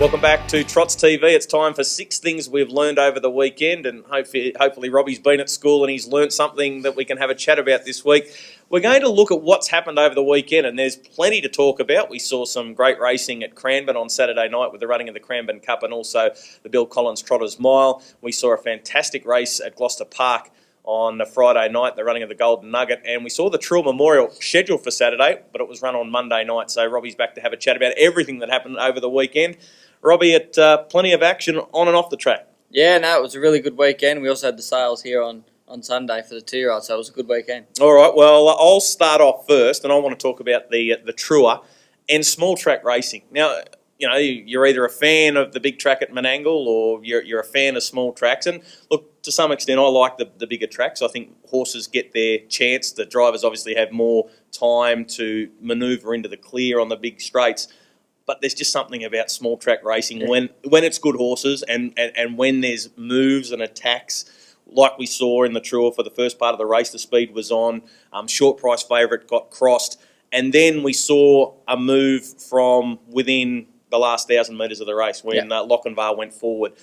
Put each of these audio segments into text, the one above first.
Welcome back to Trots TV. It's time for 6 things we've learned over the weekend, and hopefully Robbie's been at school and he's learnt something that we can have a chat about this week. We're going to look at what's happened over the weekend, and there's plenty to talk about. We saw some great racing at Cranbourne on Saturday night with the running of the Cranbourne Cup and also the Bill Collins Trotters Mile. We saw a fantastic race at Gloucester Park on a Friday night, the running of the Golden Nugget, and we saw the Trill Memorial scheduled for Saturday, but it was run on Monday night. So Robbie's back to have a chat about everything that happened over the weekend. Robbie, at plenty of action on and off the track. Yeah, no, it was a really good weekend. We also had the sales here on Sunday for the 2-year-olds, so it was a good weekend. All right, well, I'll start off first, and I want to talk about the Truer and small track racing. Now, you know, you're either a fan of the big track at Menangle or you're a fan of small tracks. And look, to some extent, I like the bigger tracks. I think horses get their chance. The drivers obviously have more time to manoeuvre into the clear on the big straights. But there's just something about small track racing when it's good horses and when there's moves and attacks, like we saw in the Truer for the first part of the race. The speed was on. Short price favourite got crossed. And then we saw a move from within the last 1,000 metres of the race when Lochinvar went forward.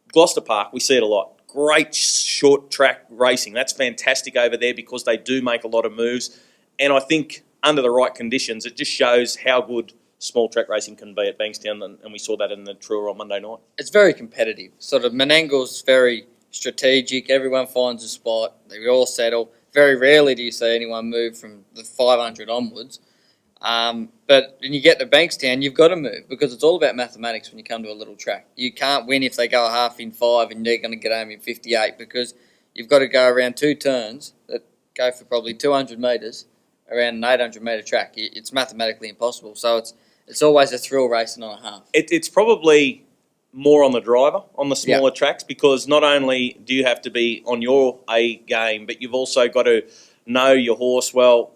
Gloucester Park, we see it a lot. Great short track racing. That's fantastic over there because they do make a lot of moves. And I think under the right conditions, it just shows how good small track racing can be at Bankstown, and we saw that in the Truer on Monday night. It's very competitive. Sort of Menangle's very strategic. Everyone finds a spot. They all settle. Very rarely do you see anyone move from the 500 onwards. But when you get to Bankstown, you've got to move because it's all about mathematics when you come to a little track. You can't win if they go a half in 5 and they're going to get home in 58 because you've got to go around 2 turns that go for probably 200 metres around an 800-metre track. It's mathematically impossible. So it's always a thrill racing on a half. It's probably more on the driver on the smaller tracks because not only do you have to be on your A game, but you've also got to know your horse well.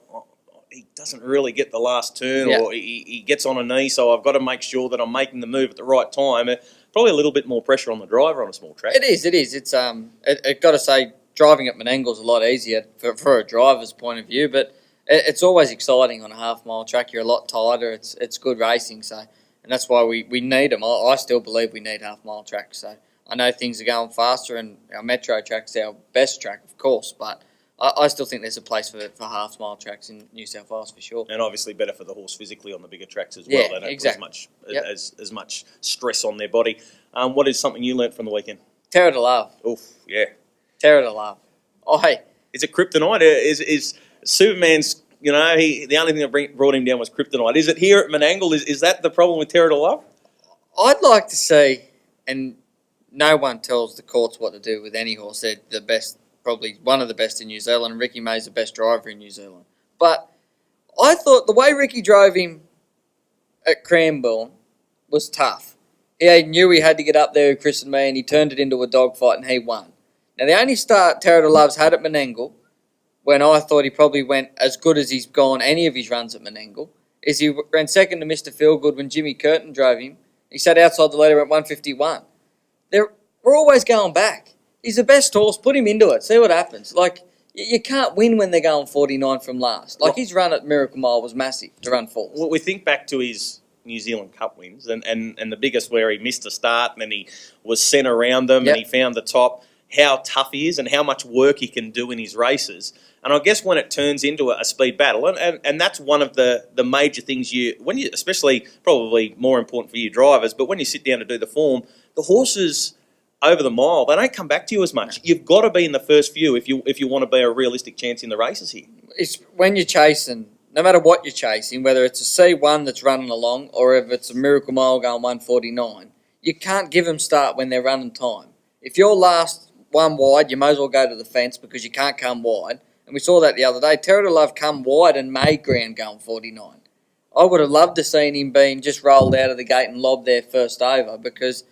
He doesn't really get the last turn or he gets on a knee, so I've got to make sure that I'm making the move at the right time. Probably a little bit more pressure on the driver on a small track. It is. It's I've got to say, driving at Menangle is a lot easier for a driver's point of view, but it's always exciting on a half-mile track. You're a lot tighter. It's good racing, so and that's why we need them. I still believe we need half-mile tracks. So I know things are going faster, and our metro track's our best track, of course, but I still think there's a place for half-mile tracks in New South Wales for sure. And obviously better for the horse physically on the bigger tracks as well. Yeah, they don't exactly. put as much stress on their body. What is something you learnt from the weekend? Terror to love. Oof, yeah. Terror to love. Is it kryptonite? Is Superman's, the only thing that brought him down was kryptonite. Is it here at Menangle? Is that the problem with Terror to Love? I'd like to see, and no one tells the courts what to do with any horse. They're the best, probably one of the best in New Zealand. Ricky May's the best driver in New Zealand. But I thought the way Ricky drove him at Cranbourne was tough. He knew he had to get up there with Chris and me, and he turned it into a dogfight, and he won. Now, the only start Terror to Love's had at Menangle, when I thought he probably went as good as he's gone any of his runs at Menangle, is he ran second to Mr. Feelgood when Jimmy Curtin drove him. He sat outside the leader at 151. We're always going back. He's the best horse. Put him into it. See what happens. Like, you can't win when they're going 49 from last. Like, his run at Miracle Mile was massive to run fourth. Well, we think back to his New Zealand Cup wins and the biggest where he missed a start and then he was sent around them and he found the top, how tough he is and how much work he can do in his races. And I guess when it turns into a speed battle, and that's one of the major things especially probably more important for you drivers, but when you sit down to do the form, the horses over the mile, they don't come back to you as much. You've got to be in the first few if you want to be a realistic chance in the races here. It's when you're chasing, no matter what you're chasing, whether it's a C1 that's running along or if it's a Miracle Mile going 149, you can't give them start when they're running time. If you're last one wide, you may as well go to the fence because you can't come wide. And we saw that the other day. Terror to Love come wide and made ground going 49. I would have loved to seen him being just rolled out of the gate and lobbed there first over because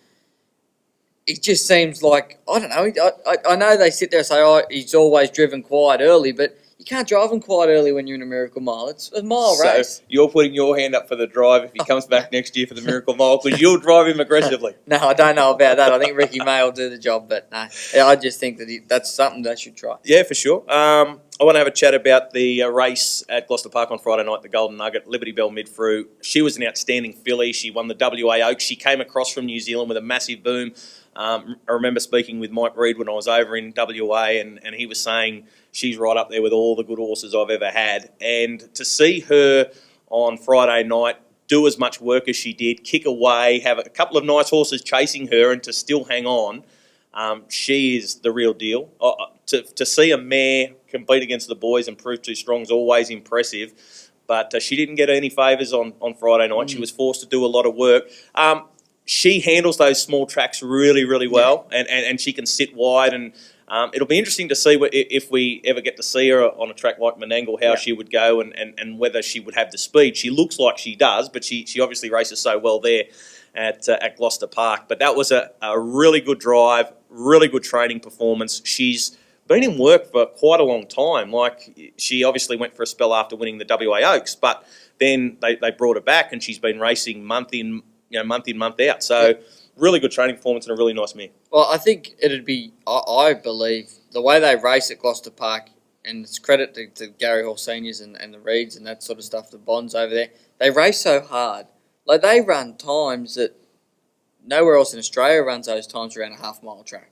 it just seems like, I don't know, I know they sit there and say, he's always driven quiet early, but You can't drive them quite early when you're in a Miracle Mile. It's a mile race. So you're putting your hand up for the drive if he comes back next year for the Miracle Mile because you'll drive him aggressively. No, I don't know about that. I think Ricky May will do the job, but no, I just think that that's something they should try. Yeah, for sure. I want to have a chat about the race at Gloucester Park on Friday night, the Golden Nugget, Liberty Bell Midfru. She was an outstanding filly. She won the WA Oaks. She came across from New Zealand with a massive boom. I remember speaking with Mike Reid when I was over in WA, and he was saying she's right up there with all the good horses I've ever had. And to see her on Friday night do as much work as she did, kick away, have a couple of nice horses chasing her, and to still hang on, she is the real deal. To see a mare compete against the boys and prove too strong is always impressive. But she didn't get any favours on Friday night. She was forced to do a lot of work. She handles those small tracks really, really well, and she can sit wide. And it'll be interesting to see if we ever get to see her on a track like Menangle, how she would go and whether she would have the speed. She looks like she does, but she obviously races so well there at Gloucester Park. But that was a really good drive, really good training performance. She's been in work for quite a long time. Like, she obviously went for a spell after winning the WA Oaks, but then they brought her back, and she's been racing month in, month out. So really good training performance and a really nice mare. Well, I think it'd be, I believe, the way they race at Gloucester Park, and it's credit to Gary Hall Seniors and the Reeds and that sort of stuff, the Bonds over there, they race so hard. Like, they run times that nowhere else in Australia runs those times around a half-mile track.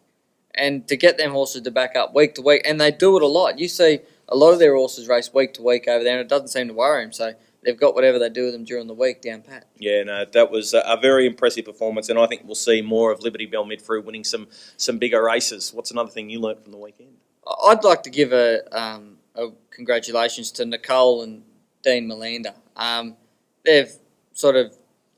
And to get them horses to back up week to week, and they do it a lot. You see a lot of their horses race week to week over there, and it doesn't seem to worry them. So they've got whatever they do with them during the week down pat. Yeah, no, that was a very impressive performance, and I think we'll see more of Liberty Bell Midfru winning some bigger races. What's another thing you learnt from the weekend? I'd like to give a congratulations to Nicole and Dean Melander. They've sort of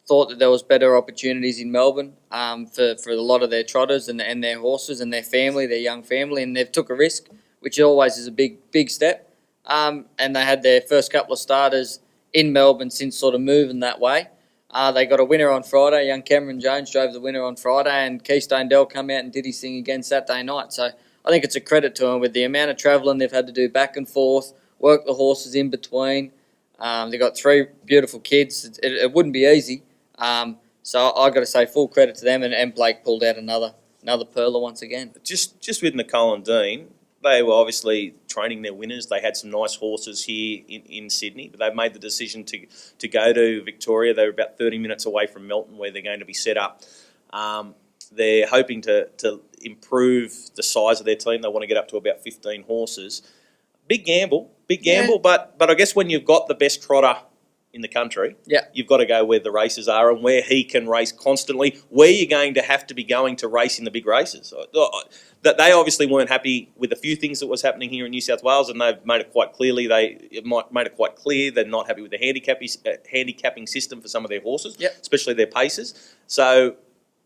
thought that there was better opportunities in Melbourne for a lot of their trotters and their horses and their family, their young family, and they've took a risk, which always is a big step. And they had their first couple of starters in Melbourne since sort of moving that way. They got a winner on Friday. Young Cameron Jones drove the winner on Friday, and Keystone Dell come out and did his thing again Saturday night. So I think it's a credit to them with the amount of travelling they've had to do back and forth, work the horses in between. They've got 3 beautiful kids. It wouldn't be easy. So I've got to say full credit to them, and Blake pulled out another perler once again. Just with Nicole and Dean, they were obviously training their winners. They had some nice horses here in Sydney, but they've made the decision to go to Victoria. They're about 30 minutes away from Melton, where they're going to be set up. They're hoping to improve the size of their team. They want to get up to about 15 horses. Big gamble, Yeah. but I guess when you've got the best trotter in the country, you've got to go where the races are and where he can race constantly, where you're going to have to be going to race in the big races. That they obviously weren't happy with a few things that was happening here in New South Wales, and they've made it quite clear they're not happy with the handicapping system for some of their horses, especially their paces. So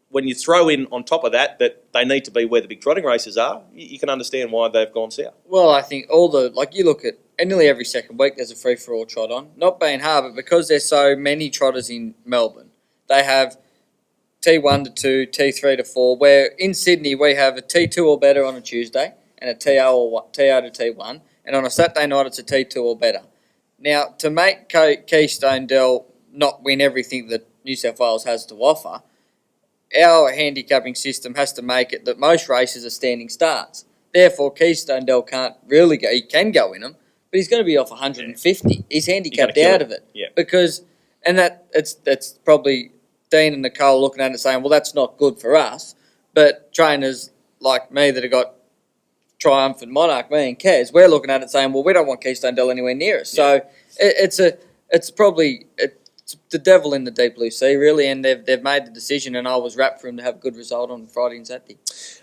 when you throw in on top of that they need to be where the big trotting races are, you can understand why they've gone south. Well, I think you look at, and nearly every second week there's a free-for-all trot on. Not being hard, but because there's so many trotters in Melbourne, they have T1 to 2, T3 to 4, where in Sydney we have a T2 or better on a Tuesday and a TO to T1, and on a Saturday night it's a T2 or better. Now, to make Keystone Dell not win everything that New South Wales has to offer, our handicapping system has to make it that most races are standing starts. Therefore, Keystone Dell can't really go. He can go in them, but he's going to be off 150. He's handicapped out of it. Yeah. That's probably Dean and Nicole looking at it saying, well, that's not good for us. But trainers like me that have got Triumphant Monarch, me and Kaz, we're looking at it saying, well, we don't want Keystone Dell anywhere near us. Yeah. So it's probably the devil in the deep blue sea, really, and they've made the decision, and I was wrapped for him to have a good result on Friday and Saturday.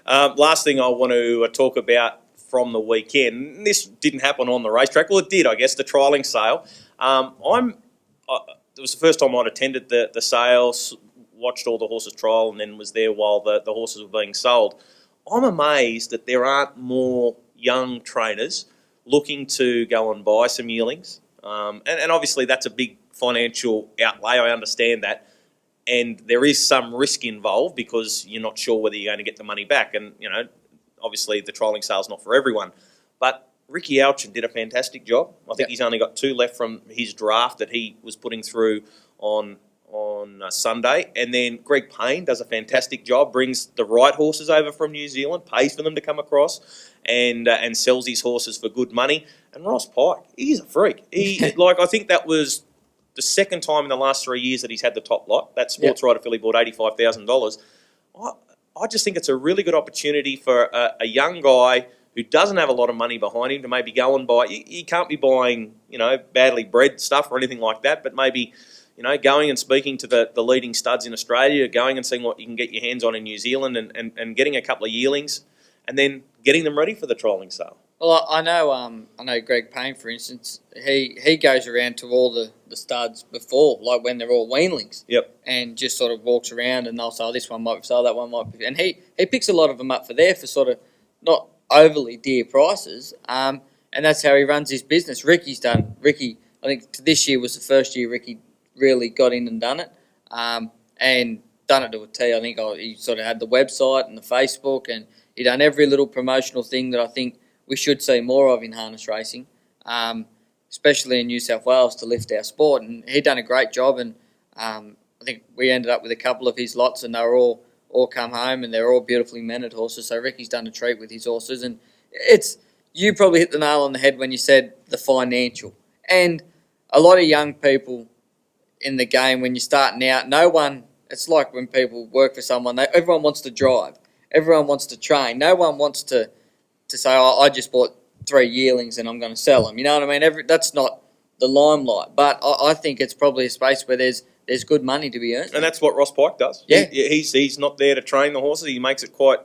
Last thing I want to talk about from the weekend, this didn't happen on the racetrack. Well, it did, I guess, the trialling sale. It was the first time I'd attended the sales, watched all the horses trial, and then was there while the horses were being sold. I'm amazed that there aren't more young trainers looking to go and buy some yearlings. And obviously that's a big financial outlay, I understand that. And there is some risk involved because you're not sure whether you're going to get the money back. And, obviously the trialling sale's not for everyone. But Ricky Alchin did a fantastic job. I think Yep. he's only got 2 left from his draft that he was putting through on Sunday. And then Greg Payne does a fantastic job, brings the right horses over from New Zealand, pays for them to come across, and sells his horses for good money. And Ross Pike, he's a freak. I think that was the second time in the last 3 years that he's had the top lot. That Sports Rider filly bought $85,000. I just think it's a really good opportunity for a young guy who doesn't have a lot of money behind him to maybe go and buy. You can't be buying, badly bred stuff or anything like that, but maybe, going and speaking to the leading studs in Australia, going and seeing what you can get your hands on in New Zealand and getting a couple of yearlings and then getting them ready for the trolling sale. Well, I know Greg Payne, for instance. He goes around to all the studs before, like when they're all weanlings. Yep. And just sort of walks around and they'll say, oh, this one might be sold, that one might be. And he picks a lot of them up for sort of not overly dear prices. And that's how he runs his business. Ricky, I think this year was the first year Ricky really got in and done it. And done it to a T. I think he sort of had the website and the Facebook, and he done every little promotional thing that I think we should see more of in harness racing, especially in New South Wales, to lift our sport. And he done a great job, and I think we ended up with a couple of his lots, and they were all come home, and they're all beautifully mannered horses. So Ricky's done a treat with his horses, and you probably hit the nail on the head when you said the financial. And a lot of young people in the game, when you're starting out, it's like when people work for someone, everyone wants to drive, everyone wants to train, no one wants to say, oh, I just bought 3 yearlings and I'm going to sell them. You know what I mean? That's not the limelight. But I think it's probably a space where there's good money to be earned. And that's what Ross Pike does. Yeah. He's not there to train the horses. He makes it quite.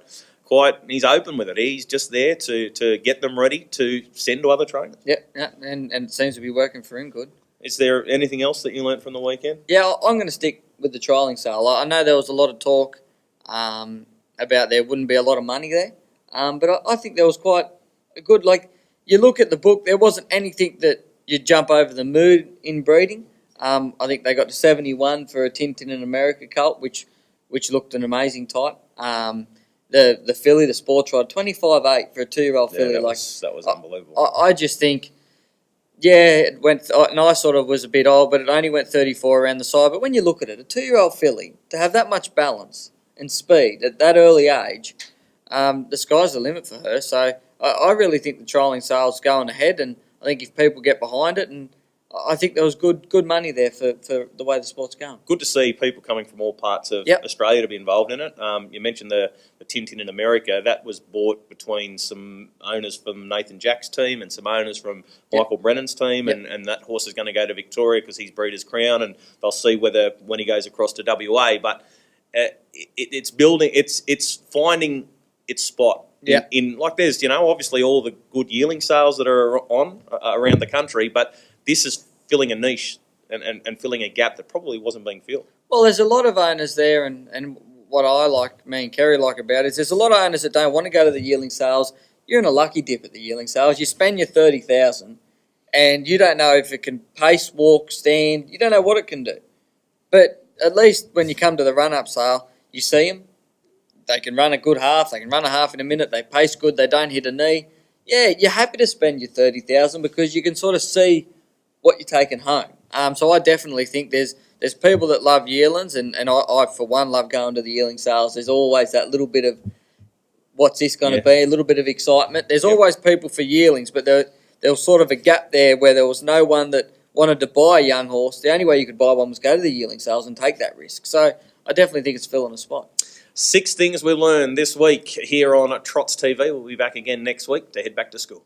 He's open with it. He's just there to get them ready to send to other trainers. Yeah, and it seems to be working for him good. Is there anything else that you learnt from the weekend? Yeah, I'm going to stick with the trialling sale. I know there was a lot of talk about there wouldn't be a lot of money there. But I think there was quite a good, you look at the book, there wasn't anything that you'd jump over the moon in breeding. I think they got to 71 for a Tintin in America colt, which looked an amazing type. The filly, the Sports Rod, 25.8 for a 2-year-old filly. That was unbelievable. I just think, it went, and I sort of was a bit old, but it only went 34 around the side. But when you look at it, a 2-year-old filly, to have that much balance and speed at that early age, the sky's the limit for her. So I really think the trialling sale's going ahead, and I think if people get behind it, and I think there was good money there for the way the sport's going. Good to see people coming from all parts of Australia to be involved in it. You mentioned the Tintin in America. That was bought between some owners from Nathan Jack's team and some owners from Michael Brennan's team, and that horse is going to go to Victoria because he's Breeders' Crown, and they'll see when he goes across to WA. But it's building, it's finding its spot. In there's obviously all the good yearling sales that are on around the country, but this is filling a niche and filling a gap that probably wasn't being filled. Well, there's a lot of owners there, and what me and Kerry like about it is there's a lot of owners that don't want to go to the yearling sales. You're in a lucky dip at the yearling sales. You spend your $30,000, and you don't know if it can pace, walk, stand. You don't know what it can do. But at least when you come to the run-up sale, you see them. They can run a good half. They can run a half in a minute. They pace good. They don't hit a knee. Yeah, you're happy to spend your $30,000 because you can sort of see what you're taking home. So I definitely think there's people that love yearlings, and I for one love going to the yearling sales. There's always that little bit of what's this going to be, a little bit of excitement. There's always people for yearlings, but there was sort of a gap there where there was no one that wanted to buy a young horse. The only way you could buy one was go to the yearling sales and take that risk. So I definitely think it's filling a spot. 6 things we learned this week here on Trots TV. We'll be back again next week to head back to school.